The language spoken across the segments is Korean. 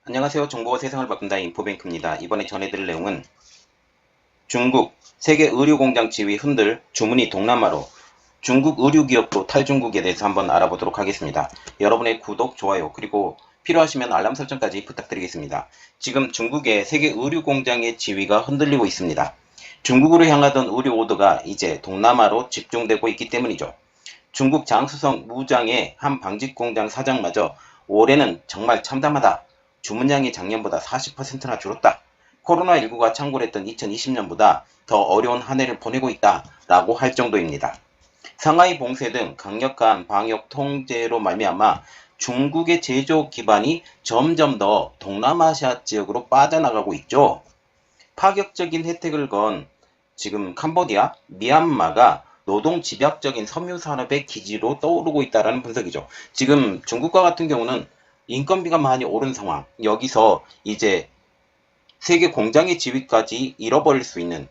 안녕하세요. 정보가 세상을 바꾼다 인포뱅크입니다. 이번에 전해드릴 내용은 중국 세계 의류공장 지위 흔들 주문이 동남아로 중국 의류기업도 탈중국에 대해서 한번 알아보도록 하겠습니다. 여러분의 구독, 좋아요, 그리고 필요하시면 알람 설정까지 부탁드리겠습니다. 지금 중국의 세계 의류공장의 지위가 흔들리고 있습니다. 중국으로 향하던 의류 오더가 이제 동남아로 집중되고 있기 때문이죠. 중국 장수성 무장의 한 방직공장 사장마저 올해는 정말 참담하다. 주문량이 작년보다 40%나 줄었다. 코로나19가 창궐했던 2020년보다 더 어려운 한 해를 보내고 있다. 라고 할 정도입니다. 상하이 봉쇄 등 강력한 방역 통제로 말미암아 중국의 제조 기반이 점점 더 동남아시아 지역으로 빠져나가고 있죠. 파격적인 혜택을 건 지금 캄보디아, 미얀마가 노동 집약적인 섬유 산업의 기지로 떠오르고 있다는 분석이죠. 지금 중국과 같은 경우는 인건비가 많이 오른 상황, 여기서 이제 세계 공장의 지위까지 잃어버릴 수 있는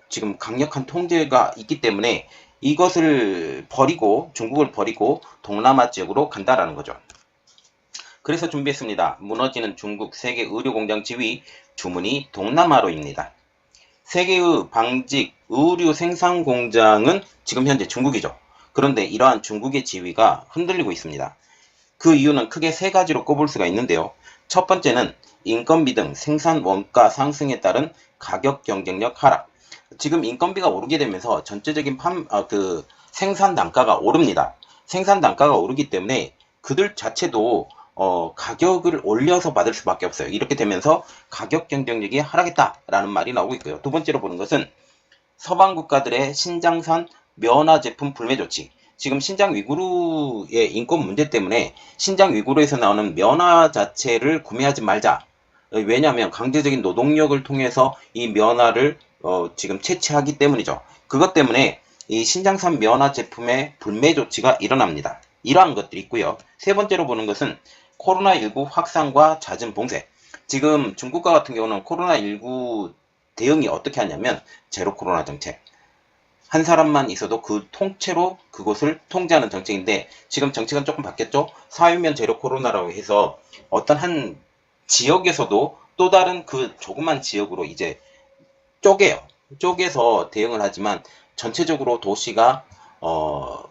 지금 강력한 통제가 있기 때문에 이것을 버리고 중국을 버리고 동남아 지역으로 간다라는 거죠. 그래서 준비했습니다. 무너지는 중국 세계 의료공장 지위 주문이 동남아로입니다. 세계의 방직 의류 생산 공장은 지금 현재 중국이죠. 그런데 이러한 중국의 지위가 흔들리고 있습니다. 그 이유는 크게 세 가지로 꼽을 수가 있는데요. 첫 번째는 인건비 등 생산 원가 상승에 따른 가격 경쟁력 하락. 지금 인건비가 오르게 되면서 전체적인 생산 단가가 오릅니다. 생산 단가가 오르기 때문에 그들 자체도 가격을 올려서 받을 수밖에 없어요. 이렇게 되면서 가격 경쟁력이 하락했다라는 말이 나오고 있고요. 두 번째로 보는 것은 서방 국가들의 신장산 면화 제품 불매 조치. 지금 신장 위구르의 인권 문제 때문에 신장 위구르에서 나오는 면화 자체를 구매하지 말자. 왜냐하면 강제적인 노동력을 통해서 이 면화를 지금 채취하기 때문이죠. 그것 때문에 이 신장산 면화 제품의 불매 조치가 일어납니다. 이러한 것들이 있고요. 세 번째로 보는 것은 코로나19 확산과 잦은 봉쇄. 지금 중국과 같은 경우는 코로나19 대응이 어떻게 하냐면 제로 코로나 정책. 한 사람만 있어도 그 통째로 그것을 통제하는 정책인데 지금 정책은 조금 바뀌었죠. 사유면 제로 코로나라고 해서 어떤 한 지역에서도 또 다른 그 조그만 지역으로 이제 쪼개요. 쪼개서 대응을 하지만 전체적으로 도시가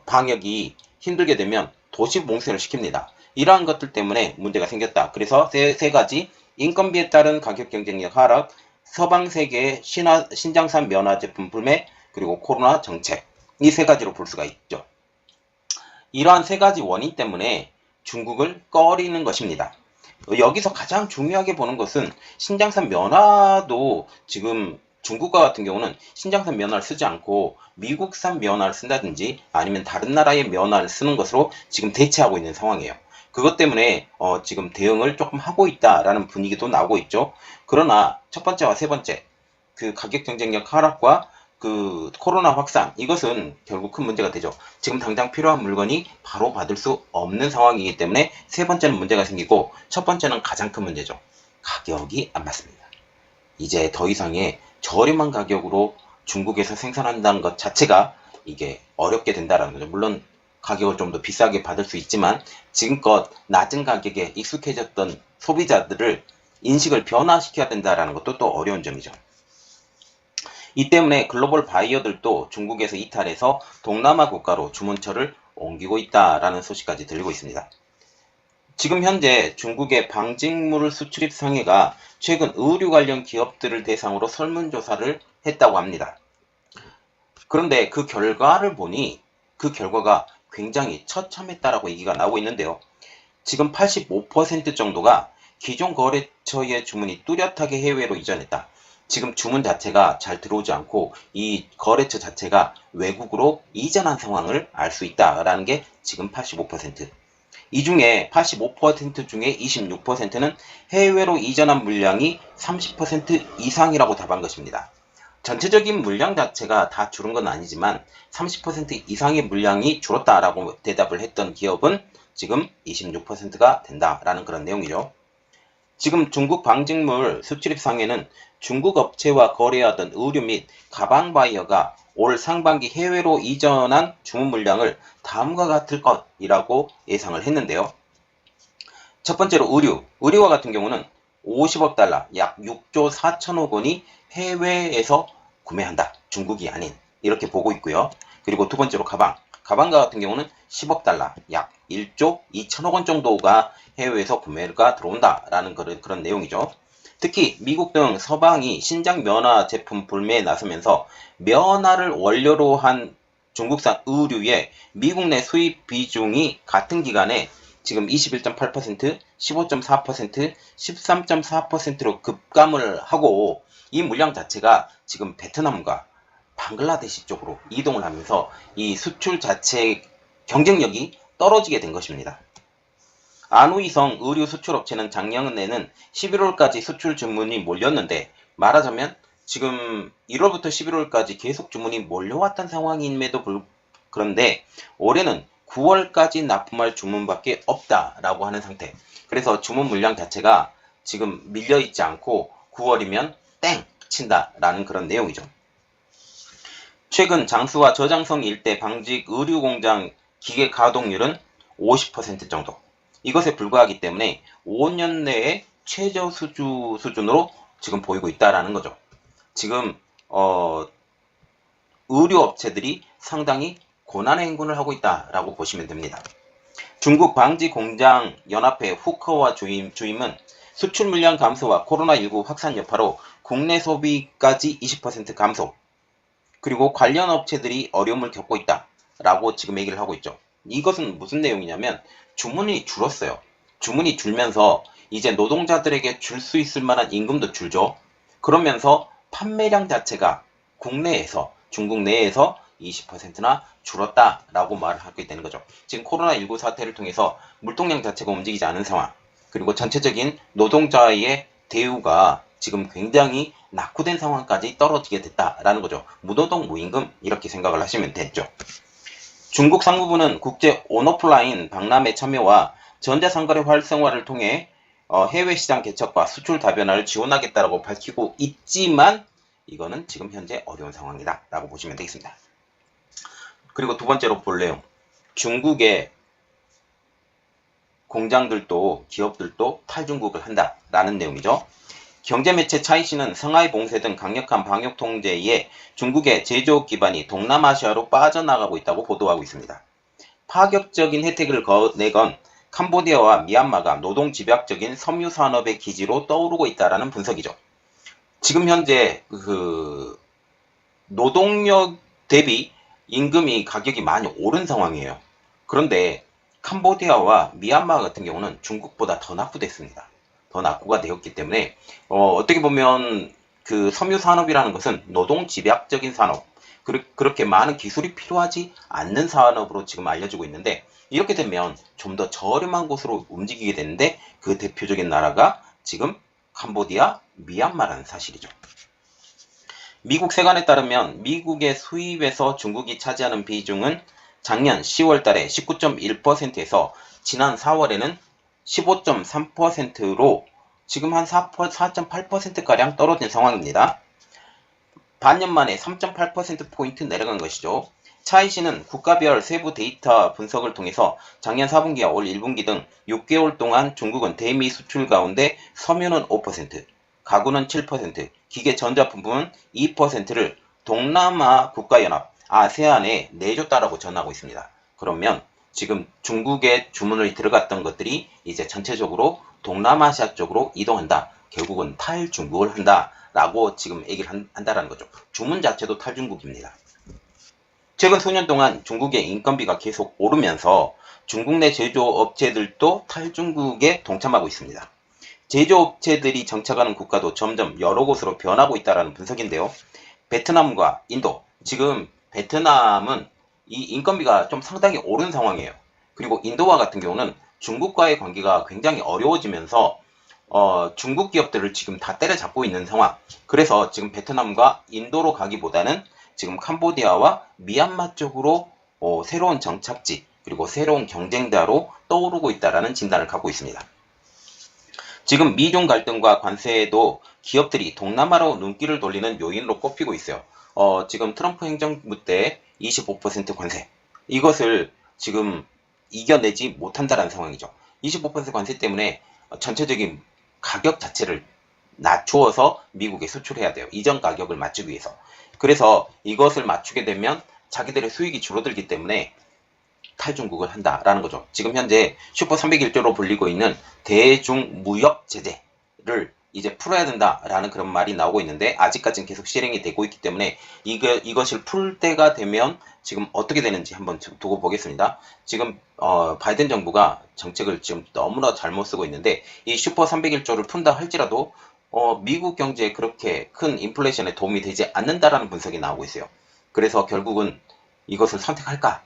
방역이 힘들게 되면 도시 봉쇄를 시킵니다. 이러한 것들 때문에 문제가 생겼다. 그래서 세 가지 인건비에 따른 가격 경쟁력 하락, 서방 세계의 신장산 면화 제품 불매, 그리고 코로나 정책. 이 세 가지로 볼 수가 있죠. 이러한 세 가지 원인 때문에 중국을 꺼리는 것입니다. 여기서 가장 중요하게 보는 것은 신장산 면화도 지금 중국과 같은 경우는 신장산 면화를 쓰지 않고 미국산 면화를 쓴다든지 아니면 다른 나라의 면화를 쓰는 것으로 지금 대체하고 있는 상황이에요. 그것 때문에 지금 대응을 조금 하고 있다라는 분위기도 나오고 있죠. 그러나 첫 번째와 세 번째, 그 가격 경쟁력 하락과 그 코로나 확산, 이것은 결국 큰 문제가 되죠. 지금 당장 필요한 물건이 바로 받을 수 없는 상황이기 때문에 세 번째는 문제가 생기고 첫 번째는 가장 큰 문제죠. 가격이 안 맞습니다. 이제 더 이상의 저렴한 가격으로 중국에서 생산한다는 것 자체가 이게 어렵게 된다는 거죠. 물론 가격을 좀 더 비싸게 받을 수 있지만 지금껏 낮은 가격에 익숙해졌던 소비자들을 인식을 변화시켜야 된다는 것도 또 어려운 점이죠. 이 때문에 글로벌 바이어들도 중국에서 이탈해서 동남아 국가로 주문처를 옮기고 있다라는 소식까지 들리고 있습니다. 지금 현재 중국의 방직물 수출입 상해가 최근 의류 관련 기업들을 대상으로 설문조사를 했다고 합니다. 그런데 그 결과를 보니 그 결과가 굉장히 처참했다라고 얘기가 나오고 있는데요. 지금 85% 정도가 기존 거래처의 주문이 뚜렷하게 해외로 이전했다. 지금 주문 자체가 잘 들어오지 않고 이 거래처 자체가 외국으로 이전한 상황을 알 수 있다라는 게 지금 85%. 이 중에 85% 중에 26%는 해외로 이전한 물량이 30% 이상이라고 답한 것입니다. 전체적인 물량 자체가 다 줄은 건 아니지만 30% 이상의 물량이 줄었다라고 대답을 했던 기업은 지금 26%가 된다라는 그런 내용이죠. 지금 중국 방직물 수출입 상해는 중국 업체와 거래하던 의류 및 가방 바이어가 올 상반기 해외로 이전한 주문 물량을 다음과 같을 것이라고 예상을 했는데요. 첫 번째로 의류와 같은 경우는 50억 달러, 약 6조 4천억 원이 해외에서 구매한다. 중국이 아닌. 이렇게 보고 있고요. 그리고 두 번째로 가방과 같은 경우는 10억 달러, 약 1조 2천억 원 정도가 해외에서 구매가 들어온다라는 그런 내용이죠. 특히 미국 등 서방이 신장 면화 제품 불매에 나서면서 면화를 원료로 한 중국산 의류의 미국 내 수입 비중이 같은 기간에 지금 21.8%, 15.4%, 13.4%로 급감을 하고 이 물량 자체가 지금 베트남과 방글라데시 쪽으로 이동을 하면서 이 수출 자체의 경쟁력이 떨어지게 된 것입니다. 안우이성 의류 수출업체는 작년에는 11월까지 수출 주문이 몰렸는데 말하자면 지금 1월부터 11월까지 계속 주문이 몰려왔던 상황임에도 그런데 올해는 9월까지 납품할 주문밖에 없다라고 하는 상태. 그래서 주문 물량 자체가 지금 밀려있지 않고 9월이면 땡 친다라는 그런 내용이죠. 최근 장수와 저장성 일대 방직 의류 공장 기계 가동률은 50% 정도. 이것에 불과하기 때문에 5년 내에 최저 수준으로 지금 보이고 있다라는 거죠. 지금 의류 업체들이 상당히 고난의 행군을 하고 있다라고 보시면 됩니다. 중국 방지 공장 연합회 후커와 주임은 수출 물량 감소와 코로나19 확산 여파로 국내 소비까지 20% 감소, 그리고 관련 업체들이 어려움을 겪고 있다라고 지금 얘기를 하고 있죠. 이것은 무슨 내용이냐면 주문이 줄었어요. 주문이 줄면서 이제 노동자들에게 줄 수 있을 만한 임금도 줄죠. 그러면서 판매량 자체가 국내에서 중국 내에서 20%나 줄었다라고 말을 하게 되는 거죠. 지금 코로나19 사태를 통해서 물동량 자체가 움직이지 않은 상황, 그리고 전체적인 노동자의 대우가 지금 굉장히 낙후된 상황까지 떨어지게 됐다라는 거죠. 무노동 무임금 이렇게 생각을 하시면 됐죠. 중국 상무부는 국제 온오프라인 박람회 참여와 전자상거래 활성화를 통해 해외 시장 개척과 수출 다변화를 지원하겠다라고 밝히고 있지만 이거는 지금 현재 어려운 상황이다 라고 보시면 되겠습니다. 그리고 두 번째로 볼 내용, 중국의 공장들도 기업들도 탈중국을 한다라는 내용이죠. 경제매체 차이시는 상하이 봉쇄 등 강력한 방역 통제에 중국의 제조업 기반이 동남아시아로 빠져나가고 있다고 보도하고 있습니다. 파격적인 혜택을 내건 캄보디아와 미얀마가 노동 집약적인 섬유 산업의 기지로 떠오르고 있다라는 분석이죠. 지금 현재 노동력 대비 임금이 가격이 많이 오른 상황이에요. 그런데 캄보디아와 미얀마 같은 경우는 중국보다 더 낙후됐습니다. 더 낙후가 되었기 때문에 어떻게 보면 그 섬유 산업이라는 것은 노동 집약적인 산업, 그렇게 많은 기술이 필요하지 않는 산업으로 지금 알려지고 있는데 이렇게 되면 좀 더 저렴한 곳으로 움직이게 되는데 그 대표적인 나라가 지금 캄보디아, 미얀마라는 사실이죠. 미국 세관에 따르면 미국의 수입에서 중국이 차지하는 비중은 작년 10월 달에 19.1%에서 지난 4월에는 15.3%로 지금 한 4.8%가량 떨어진 상황입니다. 반년 만에 3.8%포인트 내려간 것이죠. 차이시는 국가별 세부 데이터 분석을 통해서 작년 4분기와 올 1분기 등 6개월 동안 중국은 대미 수출 가운데 섬유는 5%, 가구는 7%, 기계 전자품은 2%를 동남아 국가연합 아세안에 내줬다라고 전하고 있습니다. 그러면 지금 중국에 주문을 들어갔던 것들이 이제 전체적으로 동남아시아 쪽으로 이동한다. 결국은 탈중국을 한다라고 지금 얘기를 한다라는 거죠. 주문 자체도 탈중국입니다. 최근 수년 동안 중국의 인건비가 계속 오르면서 중국 내 제조업체들도 탈중국에 동참하고 있습니다. 제조업체들이 정착하는 국가도 점점 여러 곳으로 변하고 있다는 분석인데요. 베트남과 인도, 지금 베트남은 이 인건비가 좀 상당히 오른 상황이에요. 그리고 인도와 같은 경우는 중국과의 관계가 굉장히 어려워지면서 중국 기업들을 지금 다 때려잡고 있는 상황. 그래서 지금 베트남과 인도로 가기보다는 지금 캄보디아와 미얀마 쪽으로 새로운 정착지 그리고 새로운 경쟁자로 떠오르고 있다는 진단을 갖고 있습니다. 지금 미중 갈등과 관세에도 기업들이 동남아로 눈길을 돌리는 요인으로 꼽히고 있어요. 지금 트럼프 행정부 때 25% 관세, 이것을 지금 이겨내지 못한다는 상황이죠. 25% 관세 때문에 전체적인 가격 자체를 낮추어서 미국에 수출해야 돼요. 이전 가격을 맞추기 위해서. 그래서 이것을 맞추게 되면 자기들의 수익이 줄어들기 때문에 탈중국을 한다라는 거죠. 지금 현재 슈퍼 301조로 불리고 있는 대중무역 제재를 이제 풀어야 된다라는 그런 말이 나오고 있는데 아직까지는 계속 실행이 되고 있기 때문에 이것을 풀 때가 되면 지금 어떻게 되는지 한번 두고 보겠습니다. 지금 바이든 정부가 정책을 지금 너무나 잘못 쓰고 있는데 이 슈퍼 301조를 푼다 할지라도 미국 경제에 그렇게 큰 인플레이션에 도움이 되지 않는다라는 분석이 나오고 있어요. 그래서 결국은 이것을 선택할까?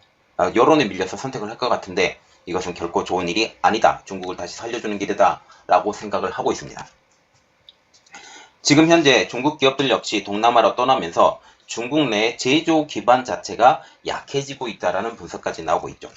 여론에 밀려서 선택을 할 것 같은데 이것은 결코 좋은 일이 아니다. 중국을 다시 살려주는 길이다 라고 생각을 하고 있습니다. 지금 현재 중국 기업들 역시 동남아로 떠나면서 중국 내 제조 기반 자체가 약해지고 있다라는 분석까지 나오고 있죠.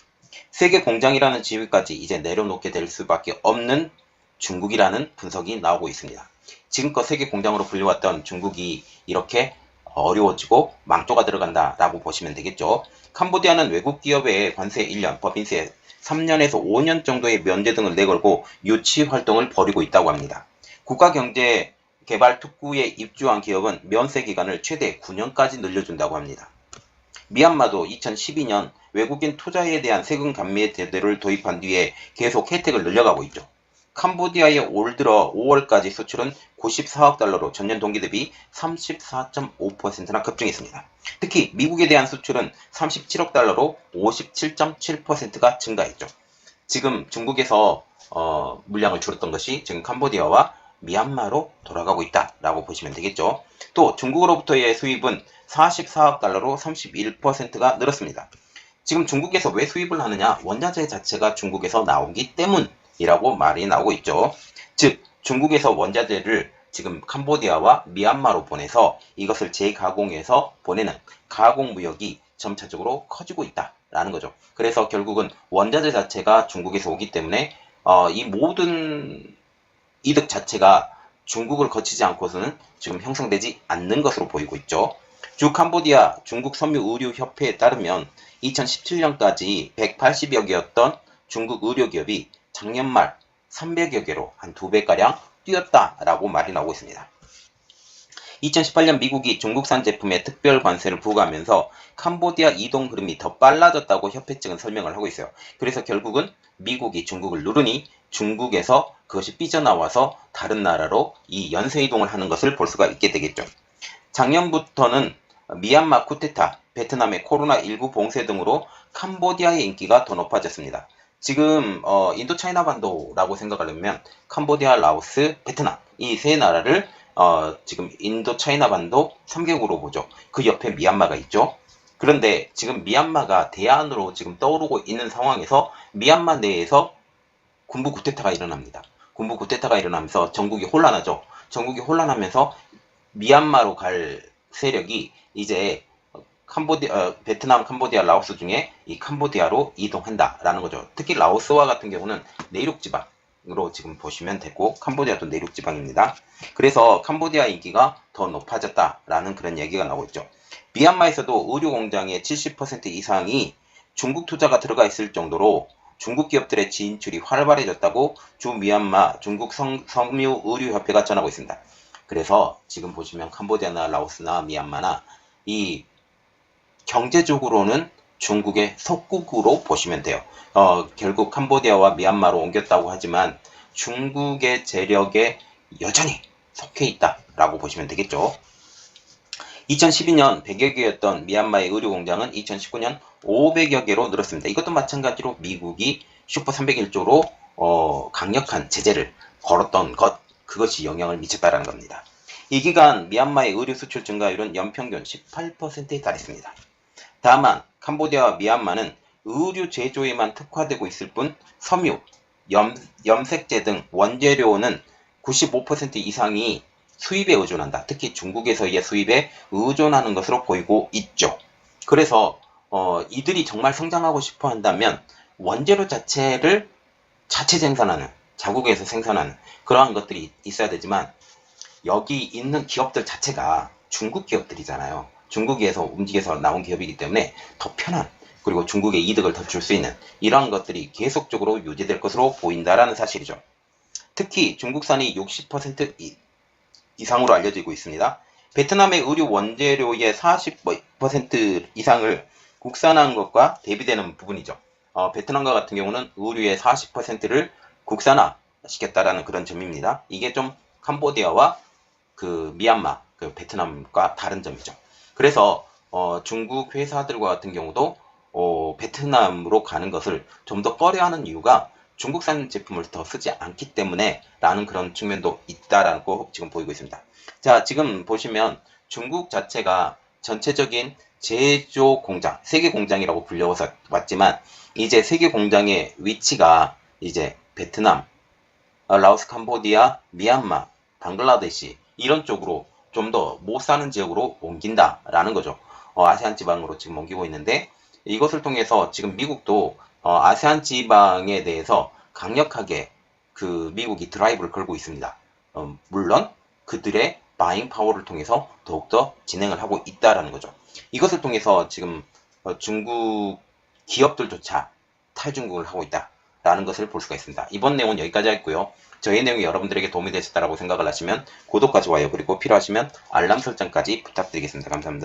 세계 공장이라는 지위까지 이제 내려놓게 될 수밖에 없는 중국이라는 분석이 나오고 있습니다. 지금껏 세계 공장으로 불려왔던 중국이 이렇게 어려워지고 망조가 들어간다라고 보시면 되겠죠. 캄보디아는 외국 기업의 관세 1년, 법인세 3년에서 5년 정도의 면제 등을 내걸고 유치 활동을 벌이고 있다고 합니다. 국가경제개발 특구에 입주한 기업은 면세 기간을 최대 9년까지 늘려준다고 합니다. 미얀마도 2012년 외국인 투자에 대한 세금 감면 제도를 도입한 뒤에 계속 혜택을 늘려가고 있죠. 캄보디아의 올 들어 5월까지 수출은 94억 달러로 전년 동기 대비 34.5%나 급증했습니다. 특히 미국에 대한 수출은 37억 달러로 57.7%가 증가했죠. 지금 중국에서 물량을 줄였던 것이 지금 캄보디아와 미얀마로 돌아가고 있다라고 보시면 되겠죠. 또 중국으로부터의 수입은 44억 달러로 31%가 늘었습니다. 지금 중국에서 왜 수입을 하느냐? 원자재 자체가 중국에서 나오기 때문이라고 말이 나오고 있죠. 즉 중국에서 원자재를 지금 캄보디아와 미얀마로 보내서 이것을 재가공해서 보내는 가공무역이 점차적으로 커지고 있다라는 거죠. 그래서 결국은 원자재 자체가 중국에서 오기 때문에 이 모든 이득 자체가 중국을 거치지 않고서는 지금 형성되지 않는 것으로 보이고 있죠. 주 캄보디아 중국 섬유의료협회에 따르면 2017년까지 180여 개였던 중국 의료기업이 작년 말 300여 개로 한 2배가량 뛰었다라고 말이 나오고 있습니다. 2018년 미국이 중국산 제품에 특별 관세를 부과하면서 캄보디아 이동 흐름이 더 빨라졌다고 협회 측은 설명을 하고 있어요. 그래서 결국은 미국이 중국을 누르니 중국에서 그것이 삐져나와서 다른 나라로 이 연쇄 이동을 하는 것을 볼 수가 있게 되겠죠. 작년부터는 미얀마 쿠데타, 베트남의 코로나19 봉쇄 등으로 캄보디아의 인기가 더 높아졌습니다. 지금 인도차이나 반도라고 생각하려면 캄보디아, 라오스, 베트남 이 세 나라를 지금 인도차이나 반도 3개국으로 보죠. 그 옆에 미얀마가 있죠. 그런데 지금 미얀마가 대안으로 지금 떠오르고 있는 상황에서 미얀마 내에서 군부 쿠데타가 일어납니다. 군부 쿠데타가 일어나면서 전국이 혼란하죠. 전국이 혼란하면서 미얀마로 갈 세력이 이제 베트남, 캄보디아, 라오스 중에 이 캄보디아로 이동한다라는 거죠. 특히 라오스와 같은 경우는 내륙지방으로 지금 보시면 되고 캄보디아도 내륙지방입니다. 그래서 캄보디아 인기가 더 높아졌다라는 그런 얘기가 나오고 있죠. 미얀마에서도 의료 공장의 70% 이상이 중국 투자가 들어가 있을 정도로 중국 기업들의 진출이 활발해졌다고 주 미얀마 중국 섬유의료협회가 전하고 있습니다. 그래서 지금 보시면 캄보디아나 라오스나 미얀마나 이 경제적으로는 중국의 속국으로 보시면 돼요. 결국 캄보디아와 미얀마로 옮겼다고 하지만 중국의 재력에 여전히 속해 있다라고 보시면 되겠죠. 2012년 100여 개였던 미얀마의 의료 공장은 2019년 500여 개로 늘었습니다. 이것도 마찬가지로 미국이 슈퍼 301조로 강력한 제재를 걸었던 그것이 영향을 미쳤다는 겁니다. 이 기간 미얀마의 의료 수출 증가율은 연평균 18%에 달했습니다. 다만 캄보디아와 미얀마는 의류 제조에만 특화되고 있을 뿐 섬유, 염색제 등 원재료는 95% 이상이 수입에 의존한다. 특히 중국에서의 수입에 의존하는 것으로 보이고 있죠. 그래서 이들이 정말 성장하고 싶어 한다면 원재료 자체를 자체 생산하는, 자국에서 생산하는 그러한 것들이 있어야 되지만 여기 있는 기업들 자체가 중국 기업들이잖아요. 중국에서 움직여서 나온 기업이기 때문에 더 편한 그리고 중국에 이득을 더 줄 수 있는 이러한 것들이 계속적으로 유지될 것으로 보인다라는 사실이죠. 특히 중국산이 60% 이상으로 알려지고 있습니다. 베트남의 의류 원재료의 40% 이상을 국산한 것과 대비되는 부분이죠. 베트남과 같은 경우는 의류의 40%를 국산화시켰다라는 그런 점입니다. 이게 좀 캄보디아와 그 미얀마, 그 베트남과 다른 점이죠. 그래서 중국 회사들과 같은 경우도 베트남으로 가는 것을 좀 더 꺼려하는 이유가 중국산 제품을 더 쓰지 않기 때문에 라는 그런 측면도 있다라고 지금 보이고 있습니다. 자, 지금 보시면 중국 자체가 전체적인 제조 공장, 세계 공장이라고 불려왔지만 이제 세계 공장의 위치가 이제 베트남, 라오스, 캄보디아, 미얀마, 방글라데시 이런 쪽으로 좀 더 못 사는 지역으로 옮긴다라는 거죠. 아세안 지방으로 지금 옮기고 있는데 이것을 통해서 지금 미국도 아세안 지방에 대해서 강력하게 그 미국이 드라이브를 걸고 있습니다. 물론 그들의 바잉 파워를 통해서 더욱더 진행을 하고 있다라는 거죠. 이것을 통해서 지금 중국 기업들조차 탈중국을 하고 있다라는 것을 볼 수가 있습니다. 이번 내용은 여기까지 하겠고요. 저희 내용이 여러분들에게 도움이 되셨다고 생각을 하시면 구독과 좋아요 그리고 필요하시면 알람 설정까지 부탁드리겠습니다. 감사합니다.